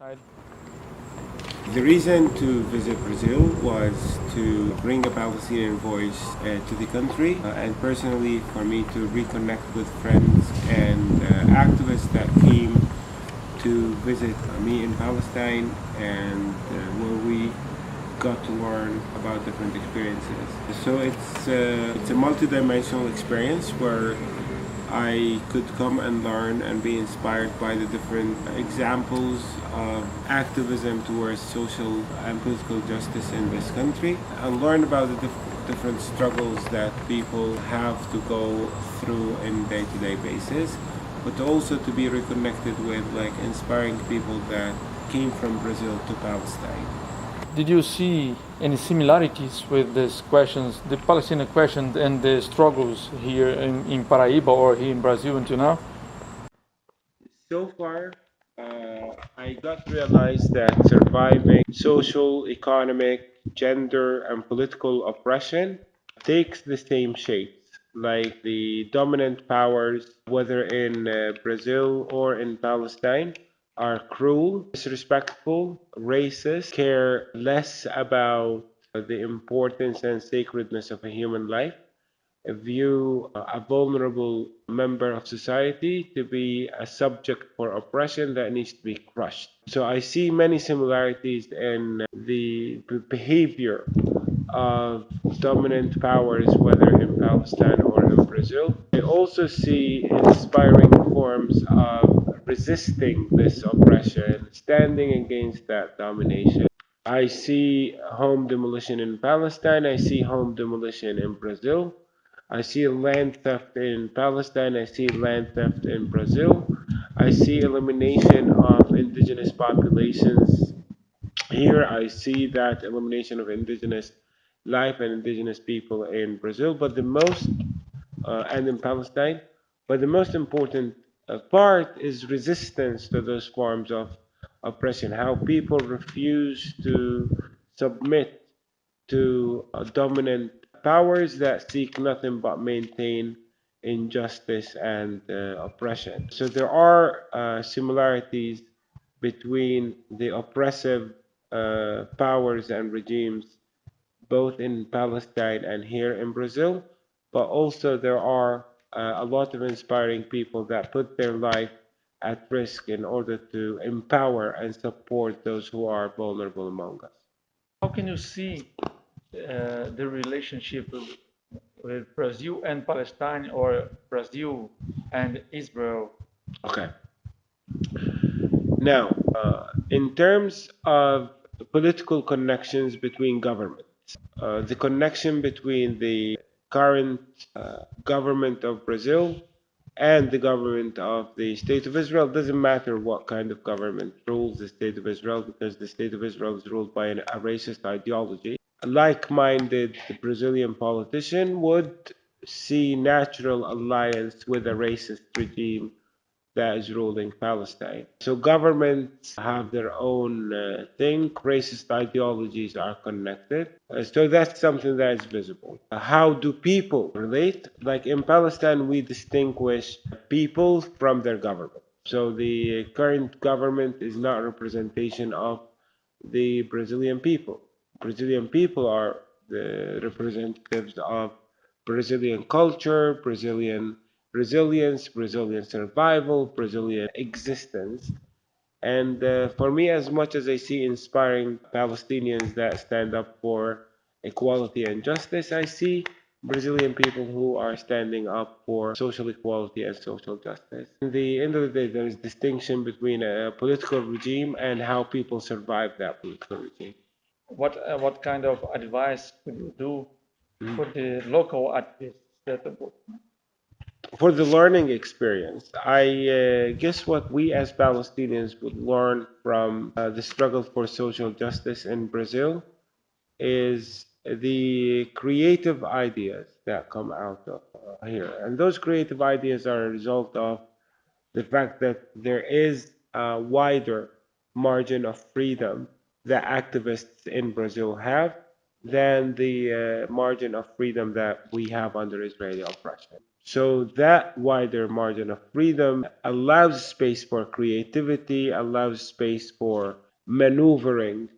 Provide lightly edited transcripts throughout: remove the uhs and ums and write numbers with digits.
The reason to visit Brazil was to bring a Palestinian voice to the country, and personally for me to reconnect with friends and activists that came to visit me in Palestine, and where we got to learn about different experiences. So it's a multidimensional experience where I could come and learn and be inspired by the different examples of activism towards social and political justice in this country, and learn about the different struggles that people have to go through in day-to-day basis, but also to be reconnected with inspiring people that came from Brazil to Palestine. Did you see any similarities with these questions, the Palestinian question and the struggles here in Paraíba or here in Brazil until now? So far, I got to realize that surviving social, economic, gender, and political oppression takes the same shapes, like the dominant powers, whether in Brazil or in Palestine, are cruel, disrespectful, racist, care less about the importance and sacredness of a human life, view a vulnerable member of society to be a subject for oppression that needs to be crushed. So I see many similarities in the behavior of dominant powers, whether in Palestine or in Brazil. I also see inspiring forms of resisting this oppression, standing against that domination. I see home demolition in Palestine, I see home demolition in Brazil. I see land theft in Palestine, I see land theft in Brazil. I see elimination of indigenous populations here. I see that elimination of indigenous life and indigenous people in Brazil, but the most, and in Palestine, but the most important part is resistance to those forms of oppression, how people refuse to submit to dominant powers that seek nothing but maintain injustice and oppression. So there are similarities between the oppressive powers and regimes both in Palestine and here in Brazil, but also there are a lot of inspiring people that put their life at risk in order to empower and support those who are vulnerable among us. How can you see the relationship with Brazil and Palestine or Brazil and Israel? Okay. Now, in terms of political connections between governments, the connection between the current government of Brazil and the government of the State of Israel doesn't matter what kind of government rules the State of Israel, because the State of Israel is ruled by a racist ideology. A like-minded Brazilian politician would see natural alliance with a racist regime that is ruling Palestine. So governments have their own thing. Racist ideologies are connected. So that's something that is visible. How do people relate? Like in Palestine, we distinguish people from their government. So the current government is not a representation of the Brazilian people. Brazilian people are the representatives of Brazilian culture, Brazilian resilience, Brazilian survival, Brazilian existence. And for me, as much as I see inspiring Palestinians that stand up for equality and justice, I see Brazilian people who are standing up for social equality and social justice. At the end of the day, there is distinction between a political regime and how people survive that political regime. What kind of advice could you do for the local activists that For the learning experience, I guess what we as Palestinians would learn from the struggle for social justice in Brazil is the creative ideas that come out of here. And those creative ideas are a result of the fact that there is a wider margin of freedom that activists in Brazil have than the margin of freedom that we have under Israeli oppression. So that wider margin of freedom allows space for creativity, allows space for maneuvering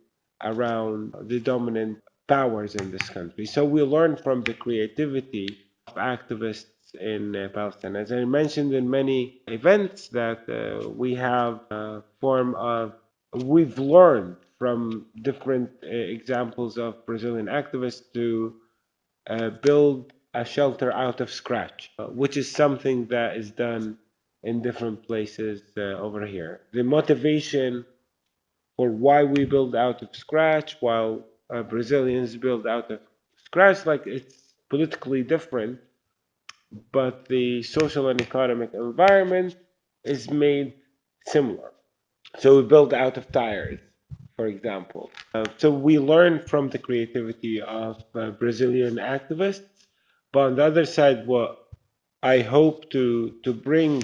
around the dominant powers in this country. So we learn from the creativity of activists in Palestine. As I mentioned in many events, that we have a form of, we've learned from different examples of Brazilian activists to build a shelter out of scratch, which is something that is done in different places over here. The motivation for why we build out of scratch while Brazilians build out of scratch, like it's politically different, but the social and economic environment is made similar. So we build out of tires, for example. So we learn from the creativity of Brazilian activists. But on the other side, what I hope to bring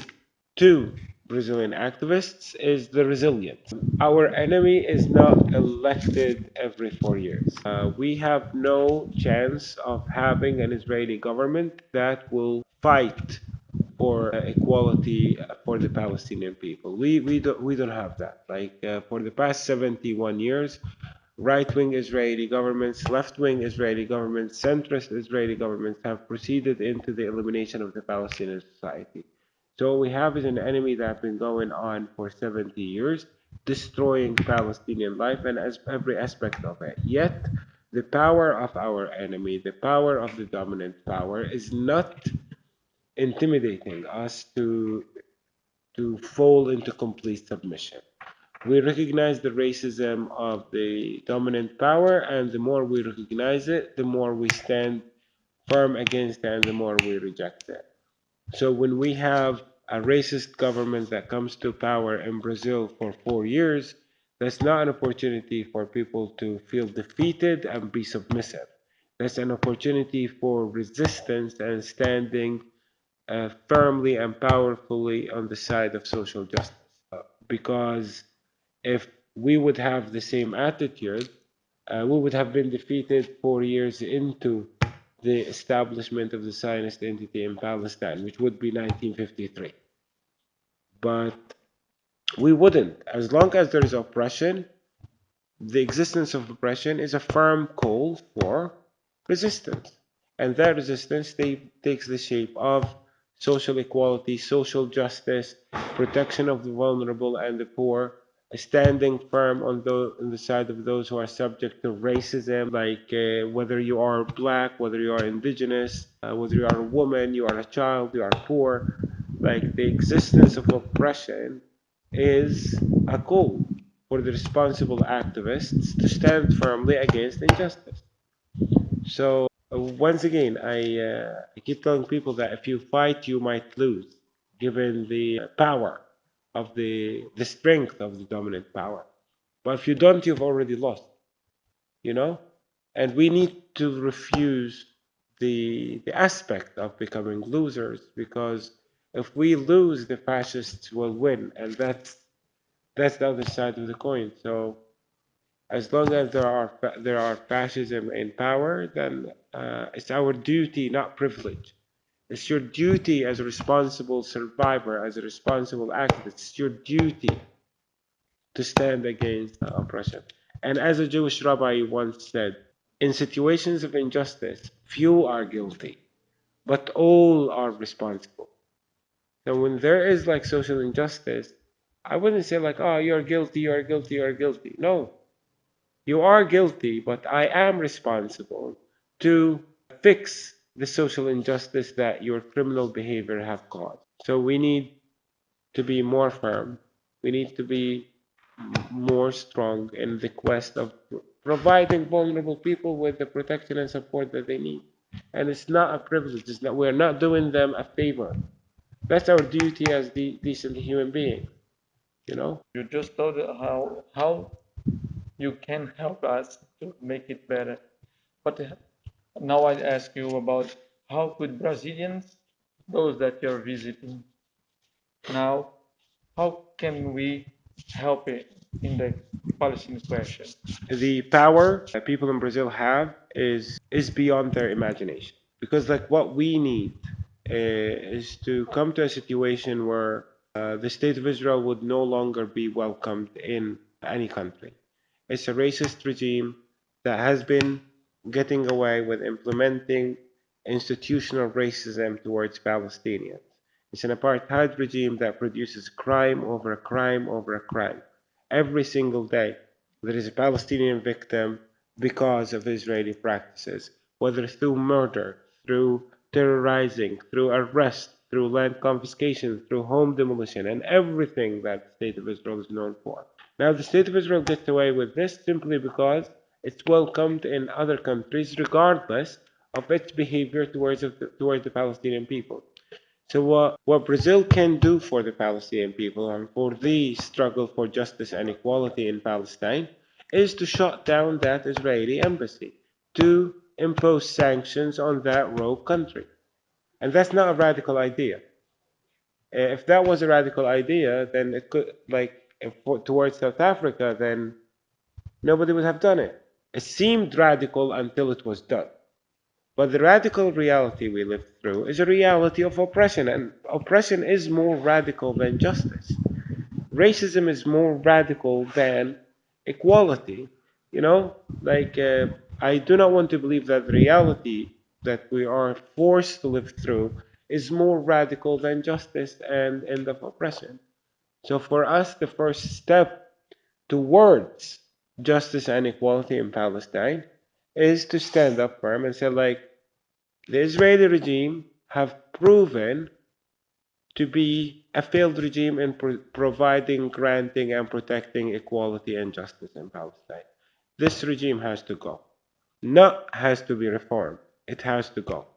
to Brazilian activists is the resilience. Our enemy is not elected every 4 years. We have no chance of having an Israeli government that will fight for equality for the Palestinian people. We don't have that. Like for the past 71 years, right-wing Israeli governments, left-wing Israeli governments, centrist Israeli governments have proceeded into the elimination of the Palestinian society. So what we have is an enemy that has been going on for 70 years, destroying Palestinian life and as every aspect of it. Yet the power of our enemy, the power of the dominant power, is not intimidating us to fall into complete submission. We recognize the racism of the dominant power, and the more we recognize it, the more we stand firm against it, and the more we reject it. So when we have a racist government that comes to power in Brazil for 4 years, that's not an opportunity for people to feel defeated and be submissive. That's an opportunity for resistance and standing firmly and powerfully on the side of social justice. Because if we would have the same attitude, we would have been defeated 4 years into the establishment of the Zionist entity in Palestine, which would be 1953. But we wouldn't. As long as there is oppression, the existence of oppression is a firm call for resistance. And that resistance takes the shape of social equality, social justice, protection of the vulnerable and the poor, standing firm on the side of those who are subject to racism, like whether you are black, whether you are indigenous, whether you are a woman, you are a child, you are poor. Like the existence of oppression is a call for the responsible activists to stand firmly against injustice. So once again, I keep telling people that if you fight, you might lose, given the power of the strength of the dominant power. But if you don't, you've already lost. You know, and we need to refuse the aspect of becoming losers, because if we lose, the fascists will win, and that's the other side of the coin. So as long as there are fascism in power, then it's our duty, not privilege. It's your duty as a responsible survivor, as a responsible activist. It's your duty to stand against oppression. And as a Jewish rabbi once said, in situations of injustice, few are guilty, but all are responsible. So when there is like social injustice, I wouldn't say like, oh, you're guilty, you're guilty, you're guilty. No, you are guilty, but I am responsible to fix the social injustice that your criminal behavior have caused. So we need to be more firm. We need to be more strong in the quest of providing vulnerable people with the protection and support that they need. And it's not a privilege. It's not, we're not doing them a favor. That's our duty as the decent human being. You know. You just told how you can help us to make it better. But now I ask you about how could Brazilians, those that you're visiting now, how can we help it in the Palestinian question? The power that people in Brazil have is beyond their imagination. Because like what we need is to come to a situation where the state of Israel would no longer be welcomed in any country. It's a racist regime that has been getting away with implementing institutional racism towards Palestinians. It's an apartheid regime that produces crime over crime over crime. Every single day, there is a Palestinian victim because of Israeli practices, whether through murder, through terrorizing, through arrest, through land confiscation, through home demolition, and everything that the State of Israel is known for. Now, the State of Israel gets away with this simply because it's welcomed in other countries, regardless of its behavior towards the Palestinian people. So, what Brazil can do for the Palestinian people and for the struggle for justice and equality in Palestine is to shut down that Israeli embassy, to impose sanctions on that rogue country. And that's not a radical idea. If that was a radical idea, then it could, like, towards South Africa, then nobody would have done it. It seemed radical until it was done. But the radical reality we live through is a reality of oppression, and oppression is more radical than justice. Racism is more radical than equality. You know, like, I do not want to believe that the reality that we are forced to live through is more radical than justice and end of oppression. So for us, the first step towards justice and equality in Palestine is to stand up firm and say, like, the Israeli regime have proven to be a failed regime in providing, granting, and protecting equality and justice in Palestine. This regime has to go. Not has to be reformed. It has to go.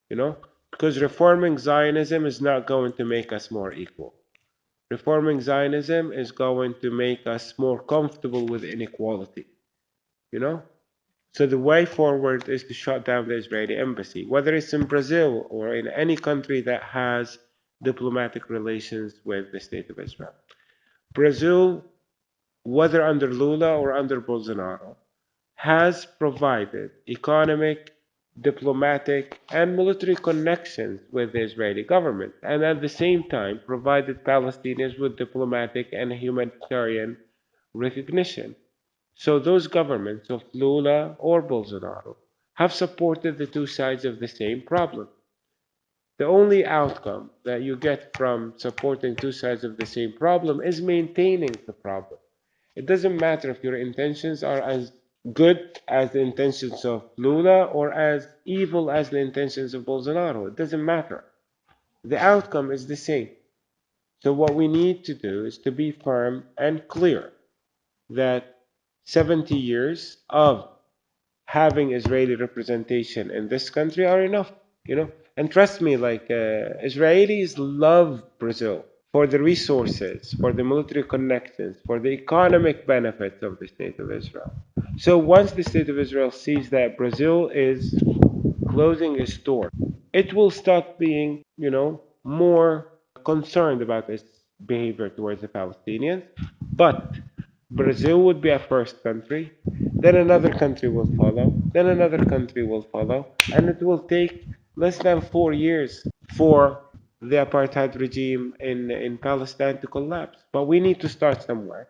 You know? Because reforming Zionism is not going to make us more equal. Reforming Zionism is going to make us more comfortable with inequality. You know? So the way forward is to shut down the Israeli embassy, whether it's in Brazil or in any country that has diplomatic relations with the State of Israel. Brazil, whether under Lula or under Bolsonaro, has provided economic, diplomatic, and military connections with the Israeli government, and at the same time provided Palestinians with diplomatic and humanitarian recognition. So those governments of Lula or Bolsonaro have supported the two sides of the same problem. The only outcome that you get from supporting two sides of the same problem is maintaining the problem. It doesn't matter if your intentions are as good as the intentions of Lula or as evil as the intentions of Bolsonaro. It doesn't matter. The outcome is the same. So what we need to do is to be firm and clear that 70 years of having Israeli representation in this country are enough, you know. And trust me, like, Israelis love Brazil for the resources, for the military connections, for the economic benefits of the State of Israel. So once the State of Israel sees that Brazil is closing its door, it will start being, you know, more concerned about its behavior towards the Palestinians. But Brazil would be a first country, then another country will follow, then another country will follow, and it will take less than 4 years for the apartheid regime in Palestine to collapse. But we need to start somewhere,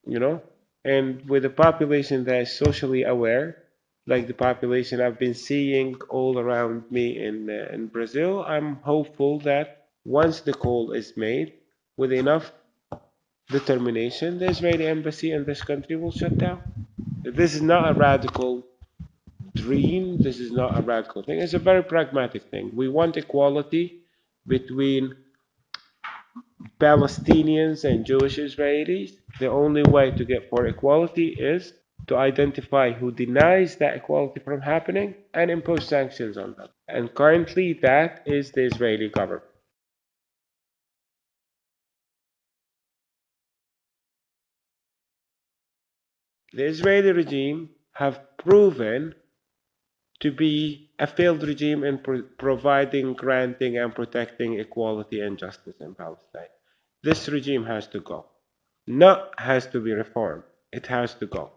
you know? And with a population that is socially aware, like the population I've been seeing all around me in Brazil, I'm hopeful that once the call is made, with enough determination, the Israeli embassy in this country will shut down. This is not a radical dream. This is not a radical thing. It's a very pragmatic thing. We want equality between Palestinians and Jewish Israelis. The only way to get for equality is to identify who denies that equality from happening and impose sanctions on them. And currently, that is the Israeli government. The Israeli regime have proven to be a failed regime in providing, granting, and protecting equality and justice in Palestine. This regime has to go. Not has to be reformed. It has to go.